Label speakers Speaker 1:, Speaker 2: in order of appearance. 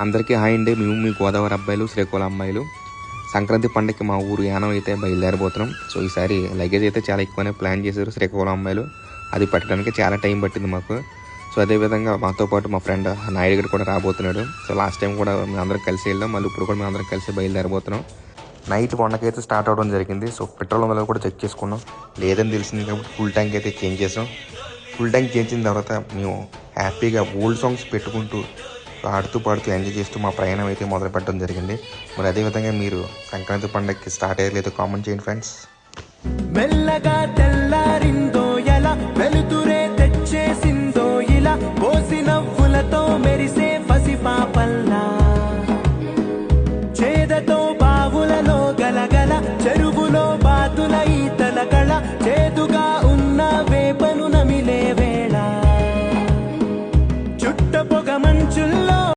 Speaker 1: అందరికీ హాయ్ అండి. మేము మీ గోదావరి అబ్బాయిలు, శ్రీకాకుళం అమ్మాయిలు. సంక్రాంతి పండుగకి మా ఊరు యానం అయితే బయలుదేరిపోతున్నాం. సో ఈసారి లగేజ్ అయితే చాలా ఎక్కువనే ప్లాన్ చేశారు శ్రీకాకుళం అమ్మాయిలు. అది పెట్టడానికి చాలా టైం పట్టింది మాకు. సో అదేవిధంగా మాతో పాటు మా ఫ్రెండ్ నాయుడు గడు కూడా రాబోతున్నాడు. సో లాస్ట్ టైం కూడా మేము అందరం కలిసి వెళ్ళాం. మళ్ళీ ఇప్పుడు కూడా మేము అందరం కలిసి బయలుదేరిపోతున్నాం. నైట్ 1కి అయితే స్టార్ట్ అవ్వడం జరిగింది. సో పెట్రోల్ ఉందో కూడా చెక్ చేసుకున్నాం. లేదని తెలిసింది కాబట్టి ఫుల్ ట్యాంక్ అయితే చేంజ్ చేసాం. ఫుల్ ట్యాంక్ చేసిన తర్వాత మేము హ్యాపీగా ఓల్డ్ సాంగ్స్ పెట్టుకుంటూ ఆడుతూ పాడుతూ ఎంజాయ్ చేస్తూ మా ప్రయాణం అయితే మొదలు పెట్టడం జరిగింది. మరి అదేవిధంగా మీరు సంక్రాంతి పండుగకి స్టార్ట్ అయ్యలేదు కామెంట్ చేయండి ఫ్రెండ్స్.
Speaker 2: మెల్లగా తెల్లారిందో ఎలా వెలుతురే తెచ్చేసిందో ఇలా పోసి నవ్వులతో మెరిసే పసి పాపల్లా